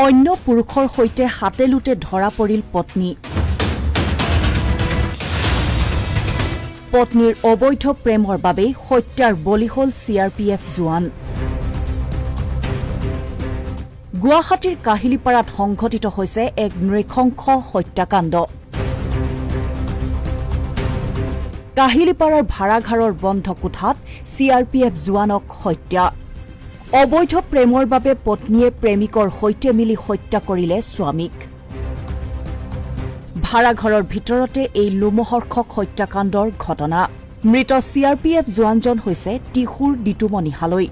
অন্য পুৰুষৰ সৈতে হাতেলোতে ধৰা পৰিল পত্নী পত্নীৰ অবৈধ প্ৰেমৰ বাবে হত্যাৰ বলি হল CRPF জোৱান গুৱাহাটীৰ কাহিলিপাৰাত সংঘটিত হৈছে এক নৃশংস হত্যাকাণ্ড কাহিলিপাৰাৰ ভাড়াঘৰৰ বন্ধ কোঠাত CRPF জোৱানক হত্যা অবৈধ প্ৰেমৰ বাবে পত্নীয়ে প্ৰেমিকৰ সৈতে মিলি হত্যা কৰিলে স্বামীক ভাড়াঘৰৰ ভিতৰতে এই লোমহৰ্ষক হত্যাকাণ্ডৰ ঘটনা মৃত CRPF জোৱানজন হৈছে টিহুৰ ডিটুমণি হালৈ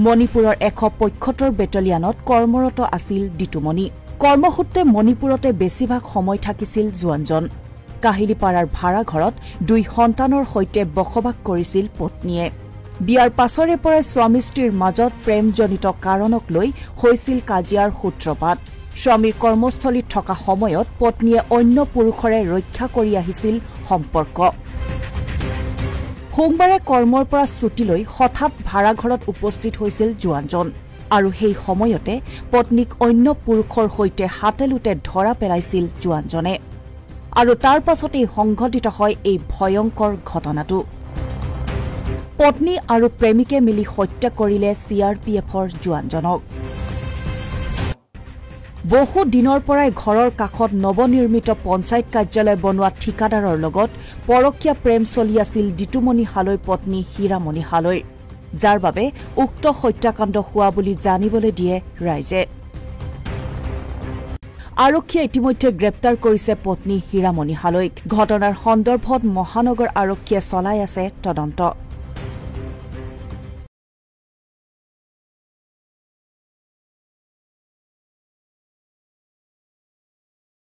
মণিপুৰৰ 175 বেটালিয়নত কৰ্মৰত আছিল ডিটুমণি কৰ্মসূত্ৰে মণিপুৰতে বেছিভাগ সময় থাকিছিল জোৱানজন কাহিলিপাৰাৰ ভাড়াঘৰত 2 সন্তানৰ সৈতে বসবাস কৰিছিল পত্নীয়ে বিয়াৰ পাছৰে পৰা স্বামী স্ত্ৰীৰ মাজত প্ৰেমজনিত কাৰণক লৈ হৈছিল কাজিয়াৰ সূত্ৰপাত স্বামীৰ কৰ্মস্থলীত থকা সময়ত পত্নীয়ে অন্য পুৰুষৰে ৰক্ষা কৰি আহিছিল সম্পৰ্ক সোমবাৰে কৰ্মৰ পৰা ছুটি লৈ হঠাৎ ভাড়াঘৰত উপস্থিত হৈছিল জোৱানজন আৰু সেই সময়তে পত্নীক অন্য পুৰুষৰ সৈতে হাতেলোতে ধৰা পেলাইছিল জোৱানজনে আৰু তাৰ পাছতে সংঘটিত হয় এই ভয়ংকৰ ঘটনাটো পত্নী আৰু প্ৰেমিকে মিলি হত্যা কৰিলে CRPFৰ জোৱানজনক বহু দিনৰ পৰাই ঘৰৰ কাষত নৱনিৰ্মিত পঞ্চায়ত কাৰ্যালয় বনোৱা ঠিকাদাৰৰ লগত পৰকীয়া প্ৰেম চলি আছিল ডিটুমণি হালৈ পত্নী হীৰামণি হালৈ যাৰ বাবে উক্ত হত্যাকাণ্ড হোৱা বুলি জানিবলৈ দিয়ে ৰাইজে আৰক্ষীয়ে ইতিমধ্যে গ্ৰেপ্তাৰ কৰিছে পত্নী হীৰামণি হালৈক ঘটনাৰ সন্দৰ্ভত মহানগৰ আৰক্ষীয়ে চলাই আছে তদন্ত